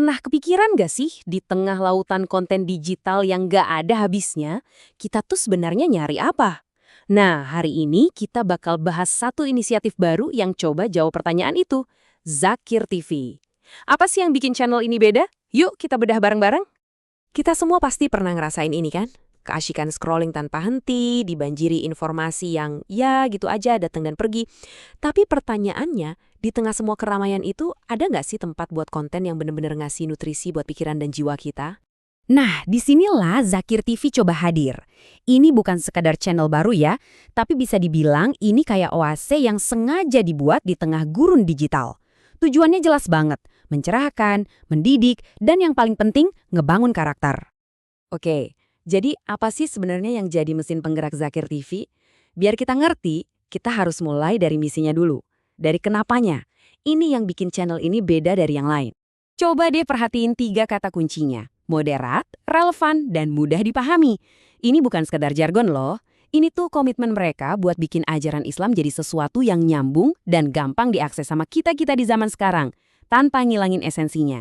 Pernah kepikiran gak sih di tengah lautan konten digital yang gak ada habisnya, kita tuh sebenarnya nyari apa? Nah, hari ini kita bakal bahas satu inisiatif baru yang coba jawab pertanyaan itu, Zakir TV. Apa sih yang bikin channel ini beda? Yuk kita bedah bareng-bareng. Kita semua pasti pernah ngerasain ini kan? Keasyikan scrolling tanpa henti, dibanjiri informasi yang ya gitu aja datang dan pergi. Tapi pertanyaannya, di tengah semua keramaian itu, ada nggak sih tempat buat konten yang bener-bener ngasih nutrisi buat pikiran dan jiwa kita? Nah, disinilah Zakir TV coba hadir. Ini bukan sekadar channel baru ya, tapi bisa dibilang ini kayak oase yang sengaja dibuat di tengah gurun digital. Tujuannya jelas banget, mencerahkan, mendidik, dan yang paling penting, ngebangun karakter. Oke, jadi apa sih sebenarnya yang jadi mesin penggerak Zakir TV? Biar kita ngerti, kita harus mulai dari misinya dulu. Dari kenapanya. Ini yang bikin channel ini beda dari yang lain. Coba deh perhatiin 3 kata kuncinya. Moderat, relevan, dan mudah dipahami. Ini bukan sekedar jargon loh. Ini tuh komitmen mereka buat bikin ajaran Islam jadi sesuatu yang nyambung dan gampang diakses sama kita-kita di zaman sekarang, tanpa ngilangin esensinya.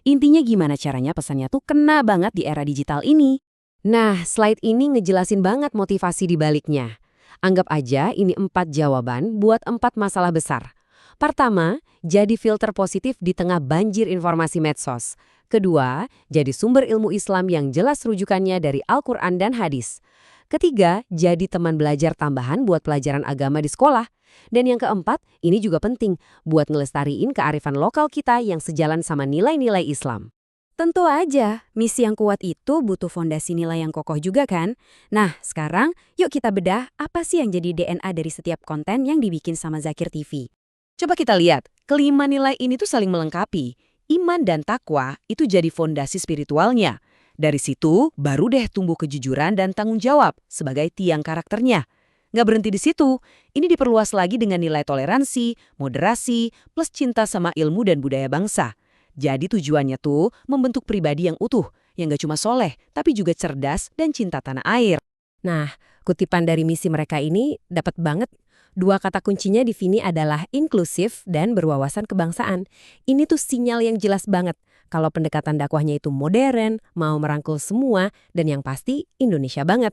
Intinya gimana caranya pesannya tuh kena banget di era digital ini. Nah, slide ini ngejelasin banget motivasi di baliknya. Anggap aja ini 4 jawaban buat 4 masalah besar. Pertama, jadi filter positif di tengah banjir informasi medsos. Kedua, jadi sumber ilmu Islam yang jelas rujukannya dari Al-Quran dan hadis. Ketiga, jadi teman belajar tambahan buat pelajaran agama di sekolah. Dan yang keempat, ini juga penting buat ngelestariin kearifan lokal kita yang sejalan sama nilai-nilai Islam. Tentu aja, misi yang kuat itu butuh fondasi nilai yang kokoh juga kan? Nah, sekarang yuk kita bedah apa sih yang jadi DNA dari setiap konten yang dibikin sama Zakir TV. Coba kita lihat, kelima nilai ini tuh saling melengkapi. Iman dan takwa itu jadi fondasi spiritualnya. Dari situ, baru deh tumbuh kejujuran dan tanggung jawab sebagai tiang karakternya. Nggak berhenti di situ, ini diperluas lagi dengan nilai toleransi, moderasi, plus cinta sama ilmu dan budaya bangsa. Jadi tujuannya tuh membentuk pribadi yang utuh, yang nggak cuma soleh, tapi juga cerdas dan cinta tanah air. Nah, kutipan dari misi mereka ini dapat banget. 2 kata kuncinya di sini adalah inklusif dan berwawasan kebangsaan. Ini tuh sinyal yang jelas banget. Kalau pendekatan dakwahnya itu modern, mau merangkul semua, dan yang pasti Indonesia banget.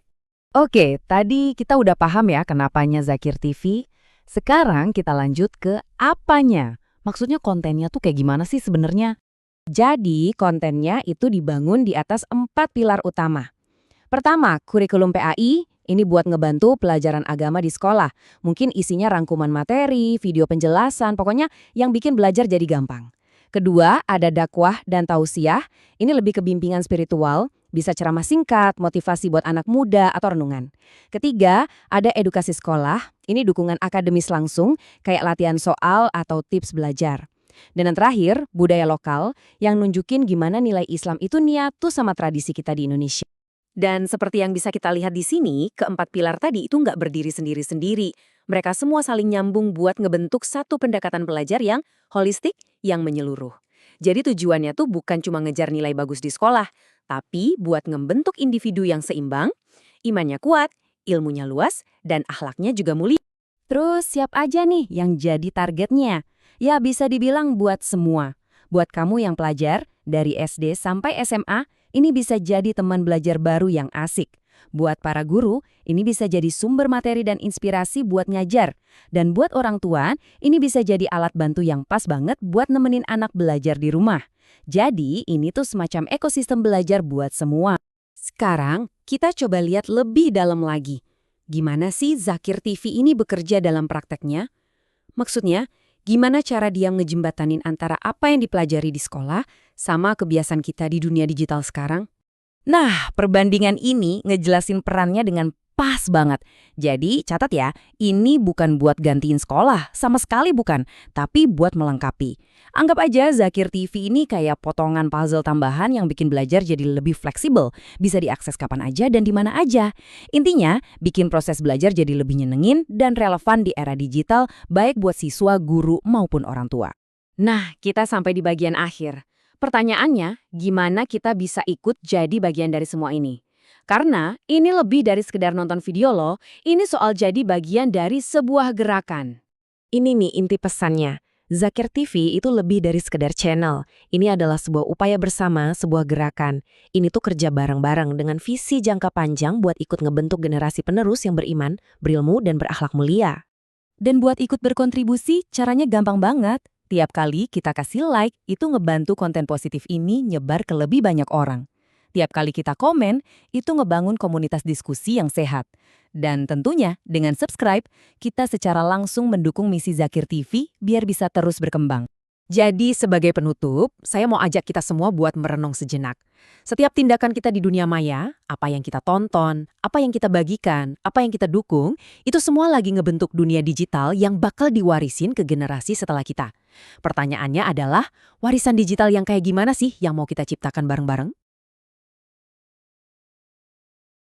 Oke, tadi kita udah paham ya kenapanya Zakir TV. Sekarang kita lanjut ke apanya. Maksudnya kontennya tuh kayak gimana sih sebenarnya? Jadi kontennya itu dibangun di atas 4 pilar utama. Pertama, kurikulum PAI, ini buat ngebantu pelajaran agama di sekolah. Mungkin isinya rangkuman materi, video penjelasan, pokoknya yang bikin belajar jadi gampang. Kedua, ada dakwah dan tausiah. Ini lebih ke bimbingan spiritual, bisa ceramah singkat, motivasi buat anak muda, atau renungan. Ketiga, ada edukasi sekolah. Ini dukungan akademis langsung, kayak latihan soal atau tips belajar. Dan yang terakhir, budaya lokal, yang nunjukin gimana nilai Islam itu nyatu sama tradisi kita di Indonesia. Dan seperti yang bisa kita lihat di sini, keempat pilar tadi itu nggak berdiri sendiri-sendiri. Mereka semua saling nyambung buat ngebentuk satu pendekatan belajar yang holistik, yang menyeluruh. Jadi tujuannya tuh bukan cuma ngejar nilai bagus di sekolah, tapi buat ngebentuk individu yang seimbang, imannya kuat, ilmunya luas, dan akhlaknya juga mulia. Terus siap aja nih yang jadi targetnya. Ya bisa dibilang buat semua. Buat kamu yang pelajar, dari SD sampai SMA, ini bisa jadi teman belajar baru yang asik. Buat para guru, ini bisa jadi sumber materi dan inspirasi buat ngajar. Dan buat orang tua, ini bisa jadi alat bantu yang pas banget buat nemenin anak belajar di rumah. Jadi, ini tuh semacam ekosistem belajar buat semua. Sekarang, kita coba lihat lebih dalam lagi. Gimana sih Zakir TV ini bekerja dalam prakteknya? Maksudnya, gimana cara dia ngejembatanin antara apa yang dipelajari di sekolah sama kebiasaan kita di dunia digital sekarang? Nah, perbandingan ini ngejelasin perannya dengan pas banget. Jadi, catat ya, ini bukan buat gantiin sekolah, sama sekali bukan, tapi buat melengkapi. Anggap aja Zakir TV ini kayak potongan puzzle tambahan yang bikin belajar jadi lebih fleksibel, bisa diakses kapan aja dan di mana aja. Intinya, bikin proses belajar jadi lebih nyenengin dan relevan di era digital, baik buat siswa, guru, maupun orang tua. Nah, kita sampai di bagian akhir. Pertanyaannya, gimana kita bisa ikut jadi bagian dari semua ini? Karena ini lebih dari sekedar nonton video loh, ini soal jadi bagian dari sebuah gerakan. Ini nih inti pesannya. Zakir TV itu lebih dari sekedar channel. Ini adalah sebuah upaya bersama, sebuah gerakan. Ini tuh kerja bareng-bareng dengan visi jangka panjang buat ikut ngebentuk generasi penerus yang beriman, berilmu, dan berakhlak mulia. Dan buat ikut berkontribusi, caranya gampang banget. Tiap kali kita kasih like, itu ngebantu konten positif ini nyebar ke lebih banyak orang. Tiap kali kita komen, itu ngebangun komunitas diskusi yang sehat. Dan tentunya, dengan subscribe, kita secara langsung mendukung misi Zakir TV biar bisa terus berkembang. Jadi sebagai penutup, saya mau ajak kita semua buat merenung sejenak. Setiap tindakan kita di dunia maya, apa yang kita tonton, apa yang kita bagikan, apa yang kita dukung, itu semua lagi ngebentuk dunia digital yang bakal diwarisin ke generasi setelah kita. Pertanyaannya adalah, warisan digital yang kayak gimana sih yang mau kita ciptakan bareng-bareng?